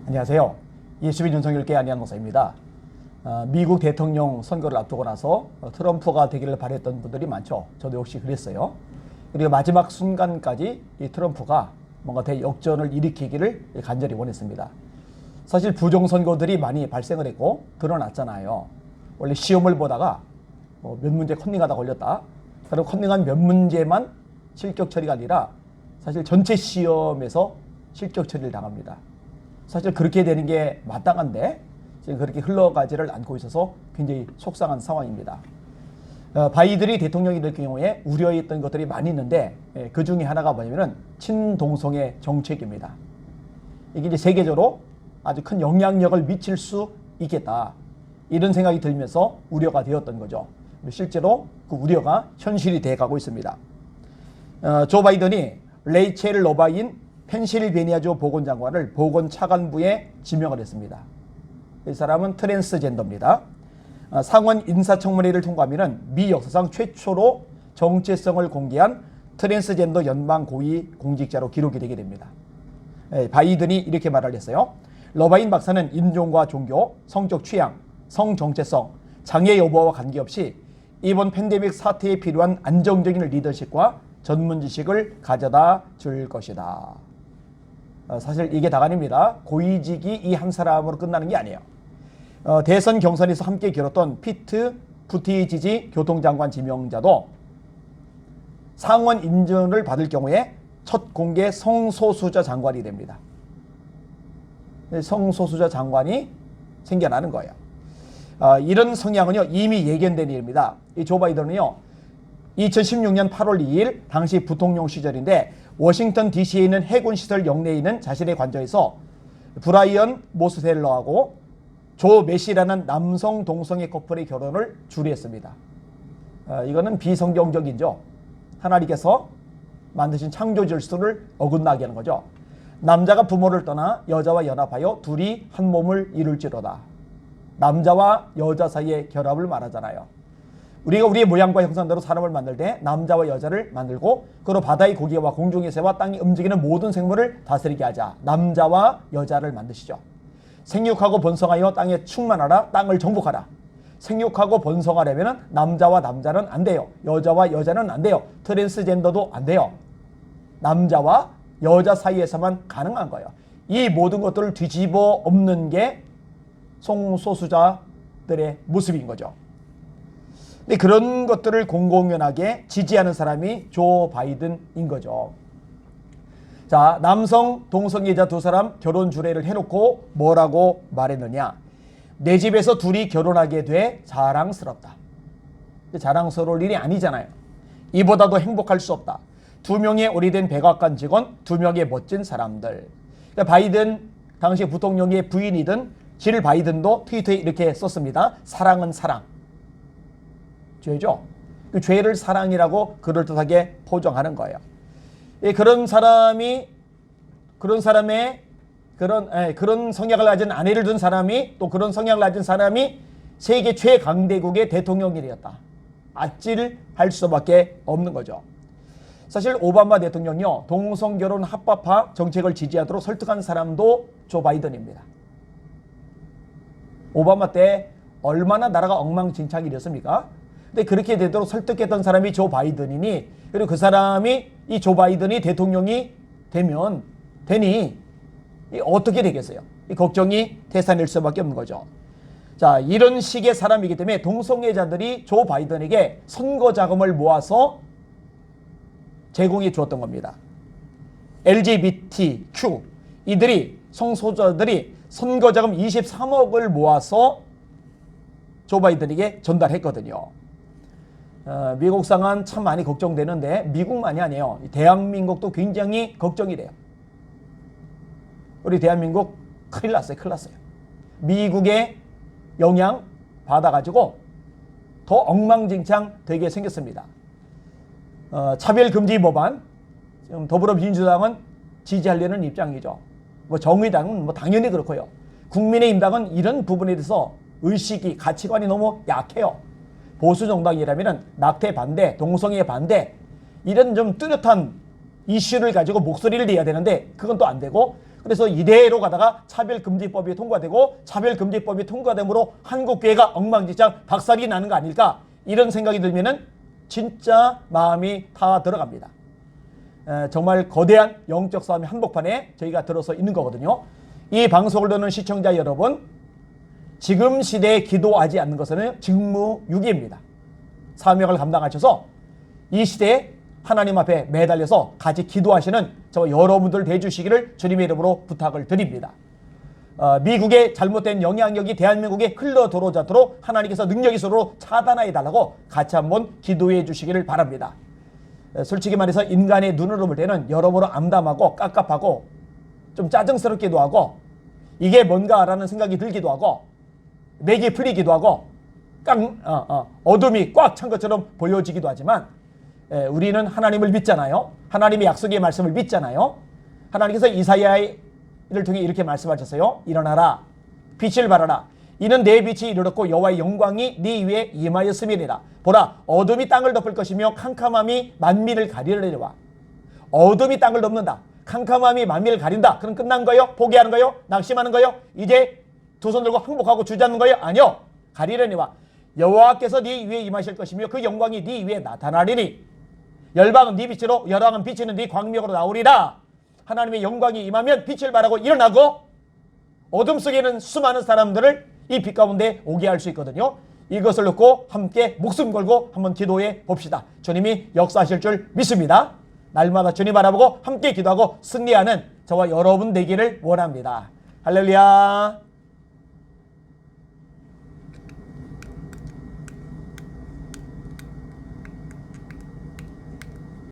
안녕하세요. 21 윤석열께 안희한 목사입니다. 미국 대통령 선거를 앞두고 나서 트럼프가 되기를 바랬던 분들이 많죠. 저도 역시 그랬어요. 그리고 마지막 순간까지 이 트럼프가 뭔가 대역전을 일으키기를 간절히 원했습니다. 사실 부정선거들이 많이 발생을 했고 드러났잖아요. 원래 시험을 보다가 몇 문제 컨닝하다 걸렸다. 그리고 컨닝한 몇 문제만 실격 처리가 아니라 사실 전체 시험에서 실격 처리를 당합니다. 사실 그렇게 되는 게 마땅한데 지금 그렇게 흘러가지를 않고 있어서 굉장히 속상한 상황입니다. 바이든이 대통령이 될 경우에 우려했던 것들이 많이 있는데 그 중에 하나가 뭐냐면은 친동성애 정책입니다. 이게 이제 세계적으로 아주 큰 영향력을 미칠 수 있겠다. 이런 생각이 들면서 우려가 되었던 거죠. 실제로 그 우려가 현실이 돼 가고 있습니다. 조 바이든이 레이첼 로바인 펜실베니아주 보건장관을 보건차관부에 지명을 했습니다. 이 사람은 트랜스젠더입니다. 상원 인사청문회를 통과하면 미 역사상 최초로 정체성을 공개한 트랜스젠더 연방 고위 공직자로 기록이 되게 됩니다. 바이든이 이렇게 말을 했어요. 로바인 박사는 인종과 종교, 성적 취향, 성 정체성, 장애 여부와 관계없이 이번 팬데믹 사태에 필요한 안정적인 리더십과 전문 지식을 가져다 줄 것이다. 사실 이게 다가 아닙니다. 고위직이 이 한 사람으로 끝나는 게 아니에요. 대선 경선에서 함께 겨뤘던 피트 부티지지 교통장관 지명자도 상원 인정을 받을 경우에 첫 공개 성소수자 장관이 됩니다. 성소수자 장관이 생겨나는 거예요. 이런 성향은요 이미 예견된 일입니다. 이 조 바이든은요 2016년 8월 2일 당시 부통령 시절인데 워싱턴 DC에 있는 해군시설 영내에 있는 자신의 관저에서 브라이언 모스텔러하고 조 메시라는 남성 동성애 커플의 결혼을 주례했습니다. 이거는 비성경적이죠. 하나님께서 만드신 창조 질서를 어긋나게 하는 거죠. 남자가 부모를 떠나 여자와 연합하여 둘이 한 몸을 이룰지로다. 남자와 여자 사이의 결합을 말하잖아요. 우리가 우리의 모양과 형상대로 사람을 만들 때 남자와 여자를 만들고 그로 바다의 고기와 공중의 새와 땅이 움직이는 모든 생물을 다스리게 하자. 남자와 여자를 만드시죠. 생육하고 번성하여 땅에 충만하라. 땅을 정복하라. 생육하고 번성하려면 남자와 남자는 안 돼요. 여자와 여자는 안 돼요. 트랜스젠더도 안 돼요. 남자와 여자 사이에서만 가능한 거예요. 이 모든 것들을 뒤집어 엎는 게 성소수자들의 모습인 거죠. 근데 그런 것들을 공공연하게 지지하는 사람이 조 바이든인 거죠. 자, 남성 동성애자 두 사람 결혼 주례를 해놓고 뭐라고 말했느냐. 내 집에서 둘이 결혼하게 돼 자랑스럽다. 자랑스러울 일이 아니잖아요. 이보다도 행복할 수 없다. 2명의 오래된 백악관 직원, 2명의 멋진 사람들. 그러니까 바이든 당시 부통령의 부인이든 질 바이든도 트위터에 이렇게 썼습니다. 사랑은 사랑. 죄죠. 그 죄를 사랑이라고 그럴듯하게 포장하는 거예요. 그런 사람의 그런 성향을 가진 아내를 둔 사람이 또 그런 성향을 가진 사람이 세계 최강대국의 대통령이 되었다. 아찔할 수밖에 없는 거죠. 사실 오바마 대통령이요 동성결혼 합법화 정책을 지지하도록 설득한 사람도 조 바이든입니다. 오바마 때 얼마나 나라가 엉망진창이 됐습니까? 근데 그렇게 되도록 설득했던 사람이 조 바이든이니 그리고 그 사람이 이 조 바이든이 대통령이 되니 어떻게 되겠어요? 이 걱정이 태산일 수밖에 없는 거죠. 자, 이런 식의 사람이기 때문에 동성애자들이 조 바이든에게 선거 자금을 모아서 제공해 주었던 겁니다. LGBTQ 이들이 성소수자들이 선거 자금 23억을 모아서 조 바이든에게 전달했거든요. 미국 상황 참 많이 걱정되는데 미국만이 아니에요. 대한민국도 굉장히 걱정이 돼요. 우리 대한민국 큰일 났어요. 미국의 영향 받아가지고 더 엉망진창 되게 생겼습니다. 차별금지 법안 지금 더불어민주당은 지지하려는 입장이죠. 정의당은 당연히 그렇고요. 국민의힘당은 이런 부분에 대해서 의식이 가치관이 너무 약해요. 보수 정당이라면 낙태 반대, 동성애 반대 이런 좀 뚜렷한 이슈를 가지고 목소리를 내야 되는데 그건 또 안 되고 그래서 이대로 가다가 차별금지법이 통과되고 차별금지법이 통과됨으로 한국교회가 엉망진창 박살이 나는 거 아닐까, 이런 생각이 들면은 진짜 마음이 다 들어갑니다. 정말 거대한 영적 싸움의 한복판에 저희가 들어서 있는 거거든요. 이 방송을 듣는 시청자 여러분, 지금 시대에 기도하지 않는 것은 직무유기입니다. 사명을 감당하셔서 이 시대에 하나님 앞에 매달려서 같이 기도하시는 저 여러분들 되주시기를 주님의 이름으로 부탁을 드립니다. 미국의 잘못된 영향력이 대한민국에 흘러 들어오지 않도록 하나님께서 능력이수로 차단해 달라고 같이 한번 기도해 주시기를 바랍니다. 솔직히 말해서 인간의 눈으로 볼 때는 여러모로 암담하고 깝깝하고 좀 짜증스럽기도 하고 이게 뭔가라는 생각이 들기도 하고 맥이 풀리기도 하고 어둠이 꽉 찬 것처럼 보여지기도 하지만 우리는 하나님을 믿잖아요. 하나님의 약속의 말씀을 믿잖아요. 하나님께서 이사야를 통해 이렇게 말씀하셨어요. 일어나라, 빛을 발하라. 이는 내 빛이 이르렀고 여호와의 영광이 네 위에 임하였음이니라. 보라, 어둠이 땅을 덮을 것이며 캄캄함이 만민을 가리려니와. 어둠이 땅을 덮는다. 캄캄함이 만민을 가린다. 그럼 끝난 거예요? 포기하는 거예요? 낙심하는 거예요? 이제 두 손 들고 항복하고 주저앉는 거예요? 아니요. 가리려니와. 여호와께서 네 위에 임하실 것이며 그 영광이 네 위에 나타나리니 열방은 네 빛으로 열왕은 비치는 네 광명으로 나오리라. 하나님의 영광이 임하면 빛을 발하고 일어나고 어둠 속에는 수많은 사람들을 이 빛 가운데 오게 할 수 있거든요. 이것을 놓고 함께 목숨 걸고 한번 기도해 봅시다. 주님이 역사하실 줄 믿습니다. 날마다 주님 바라보고 함께 기도하고 승리하는 저와 여러분 되기를 원합니다. 할렐루야.